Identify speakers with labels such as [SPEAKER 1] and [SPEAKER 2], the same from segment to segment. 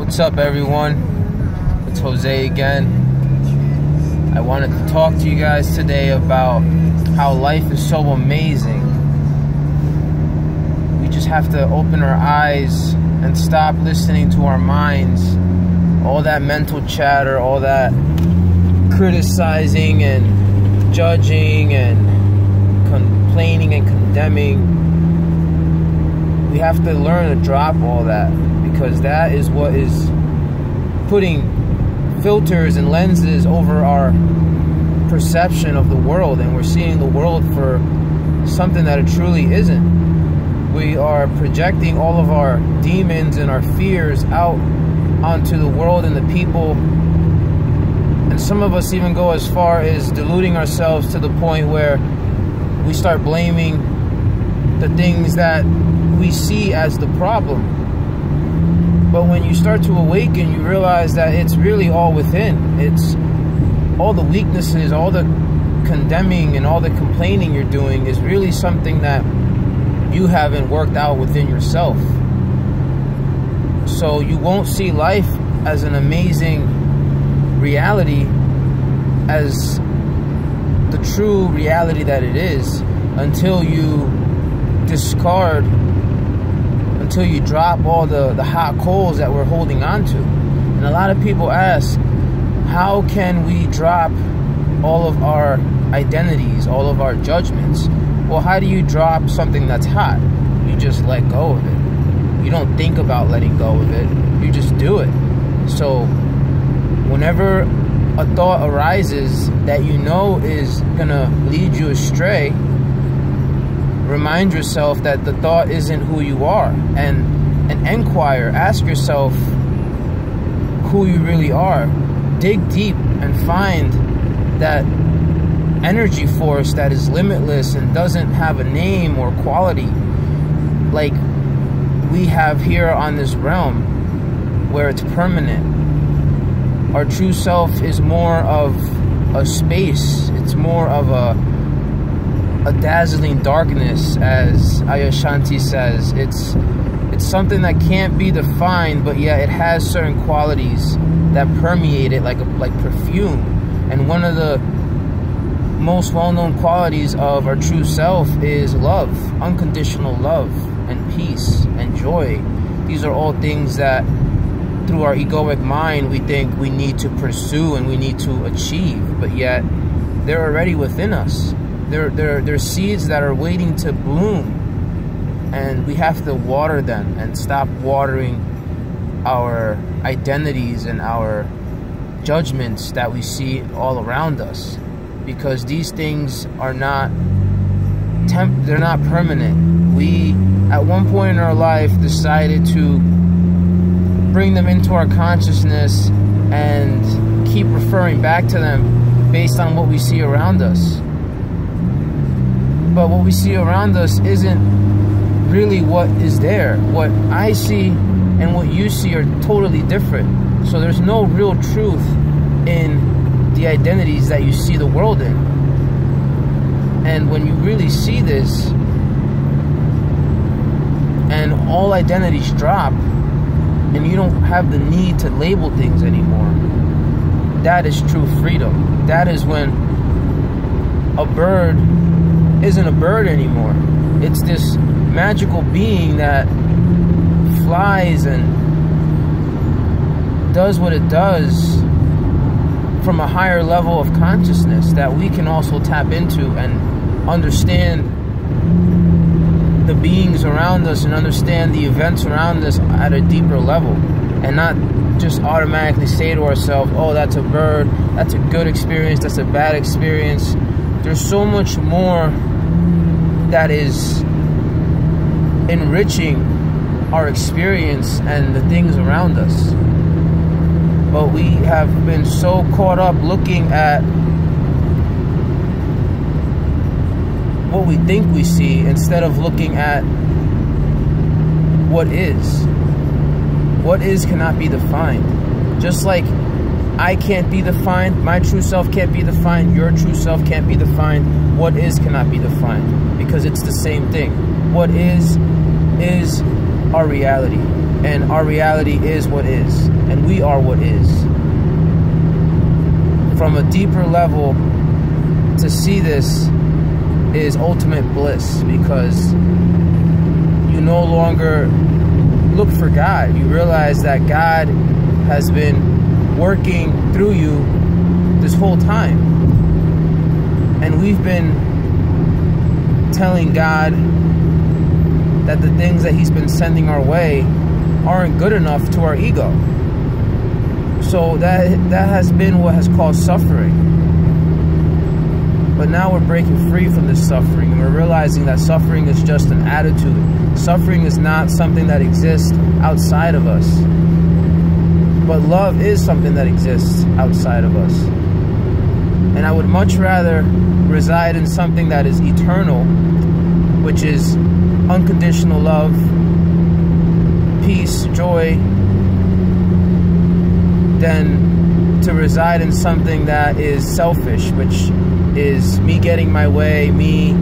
[SPEAKER 1] What's up, everyone? It's Jose again. I wanted to talk to you guys today about how life is so amazing. We just have to open our eyes and stop listening to our minds. All that mental chatter, all that criticizing and judging and complaining and condemning. We have to learn to drop all that, because that is what is putting filters and lenses over our perception of the world, and we're seeing the world for something that it truly isn't. We are projecting all of our demons and our fears out onto the world and the people, and some of us even go as far as deluding ourselves to the point where we start blaming the things that we see as the problem. But when you start to awaken, you realize that it's really all within. It's all the weaknesses, all the condemning and all the complaining you're doing is really something that you haven't worked out within yourself. So you won't see life as an amazing reality, as the true reality that it is, until you discard, until you drop all the hot coals that we're holding on to. And a lot of people ask, how can we drop all of our identities, all of our judgments? Well, how do you drop something that's hot? You just let go of it. You don't think about letting go of it. You just do it. So whenever a thought arises that you know is gonna lead you astray, remind yourself that the thought isn't who you are, and inquire, ask yourself who you really are. Dig deep and find that energy force that is limitless and doesn't have a name or quality like we have here on this realm, where it's permanent. Our true self is more of a space. It's more of a dazzling darkness, as Ayashanti says. It's something that can't be defined, but yet it has certain qualities that permeate it like perfume. And one of the most well-known qualities of our true self is love, unconditional love and peace and joy. These are all things that through our egoic mind we think we need to pursue and we need to achieve, but yet they're already within us. They're seeds that are waiting to bloom, and we have to water them and stop watering our identities and our judgments that we see all around us, because these things are not they're not permanent. We at one point in our life decided to bring them into our consciousness and keep referring back to them based on what we see around us. But what we see around us isn't really what is there. What I see and what you see are totally different. So there's no real truth in the identities that you see the world in. And when you really see this, and all identities drop, and you don't have the need to label things anymore, that is true freedom. That is when a bird isn't a bird anymore. It's this magical being that flies and does what it does from a higher level of consciousness that we can also tap into and understand the beings around us and understand the events around us at a deeper level, and not just automatically say to ourselves, oh, that's a bird, that's a good experience, that's a bad experience. There's so much more that is enriching our experience and the things around us. But we have been so caught up looking at what we think we see instead of looking at what is. What is cannot be defined. Just like I can't be defined, my true self can't be defined, your true self can't be defined, what is cannot be defined, because it's the same thing. What is our reality, and our reality is what is. and we are what is. From a deeper level, to see this is ultimate bliss, because you no longer look for God. You realize that God has been working through you this whole time. And we've been telling God that the things that he's been sending our way aren't good enough to our ego. So that has been what has caused suffering. But now we're breaking free from this suffering, and we're realizing that suffering is just an attitude. Suffering is not something that exists outside of us. But love is something that exists outside of us. And I would much rather reside in something that is eternal, which is unconditional love, peace, joy, than to reside in something that is selfish, which is me getting my way, me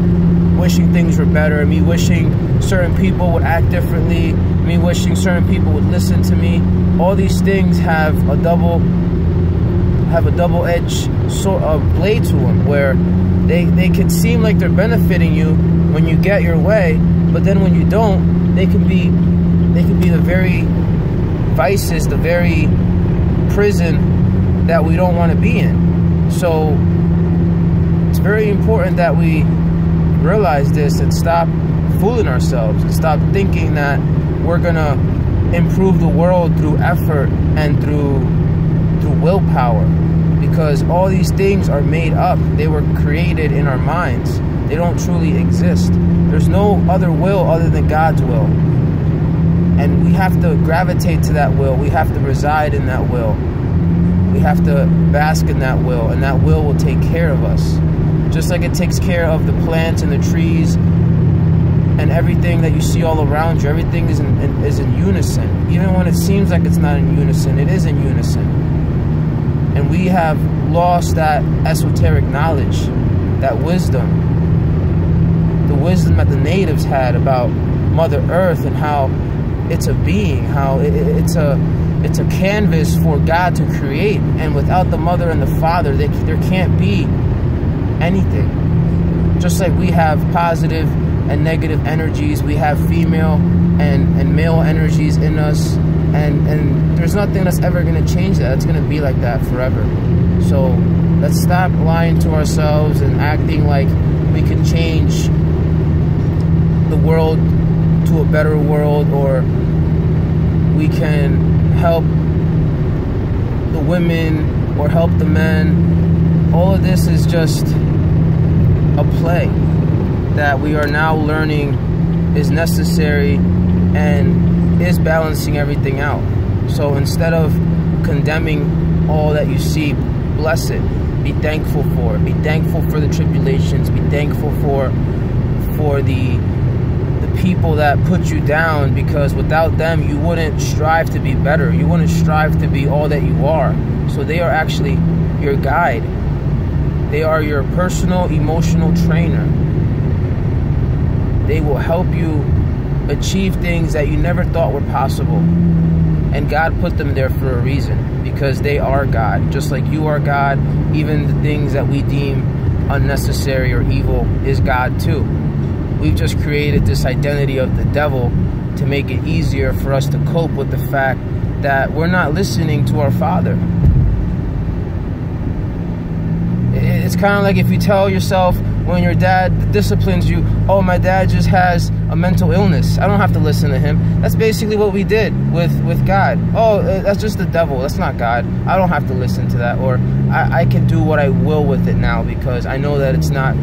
[SPEAKER 1] wishing things were better, me wishing certain people would act differently, me wishing certain people would listen to me. All these things have a double-edged sort of blade to them, where they can seem like they're benefiting you when you get your way, but then when you don't, they can be the very vices, the very prison that we don't want to be in. So it's very important that we realize this and stop fooling ourselves and stop thinking that we're gonna improve the world through effort and through willpower, because all these things are made up. They were created in our minds. They don't truly exist. There's no other will other than God's will, and we have to gravitate to that will. We have to reside in that will. We have to bask in that will, and that will take care of us. Just like it takes care of the plants and the trees and everything that you see all around you. Everything is in unison. Even when it seems like it's not in unison, it is in unison. And we have lost that esoteric knowledge, that wisdom, the wisdom that the natives had about Mother Earth and how it's a being, how it's a canvas for God to create. And without the mother and the father, there can't be anything. Just like we have positive and negative energies, we have female and male energies in us, and there's nothing that's ever going to change that. It's going to be like that forever. So let's stop lying to ourselves and acting like we can change the world to a better world, or we can help the women or help the men. All of this is just a play that we are now learning is necessary and is balancing everything out. So instead of condemning all that you see, bless it. Be thankful for it. Be thankful for the tribulations. Be thankful for the people that put you down, because without them you wouldn't strive to be better. You wouldn't strive to be all that you are. So they are actually your guide. They are your personal emotional trainer. They will help you achieve things that you never thought were possible. And God put them there for a reason, because they are God. Just like you are God, even the things that we deem unnecessary or evil is God too. We've just created this identity of the devil to make it easier for us to cope with the fact that we're not listening to our Father. It's kind of like if you tell yourself when your dad disciplines you, oh, my dad just has a mental illness, I don't have to listen to him. That's basically what we did with God. Oh, that's just the devil, that's not God. I don't have to listen to that. Or I can do what I will with it now, because I know that it's not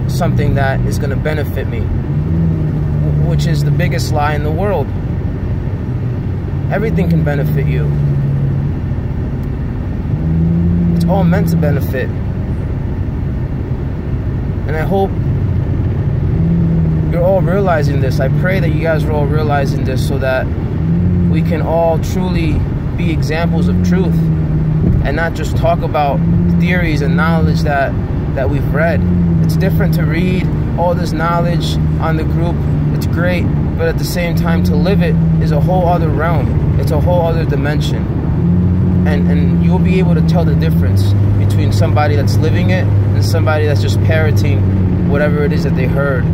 [SPEAKER 1] something that is going to benefit me, which is the biggest lie in the world. Everything can benefit you. It's all meant to benefit. And I hope you're all realizing this. I pray that you guys are all realizing this, so that we can all truly be examples of truth and not just talk about theories and knowledge that we've read. It's different to read all this knowledge on the group. It's great, but at the same time, to live it is a whole other realm. It's a whole other dimension. And you'll be able to tell the difference between somebody that's living it and somebody that's just parroting whatever it is that they heard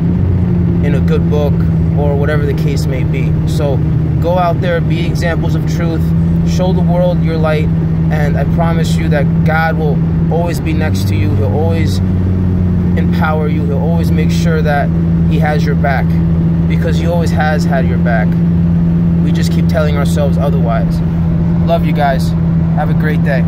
[SPEAKER 1] in a good book or whatever the case may be. So go out there, be examples of truth, show the world your light, and I promise you that God will always be next to you. He'll always empower you. He'll always make sure that he has your back, because he always has had your back. We just keep telling ourselves otherwise. Love you guys. Have a great day.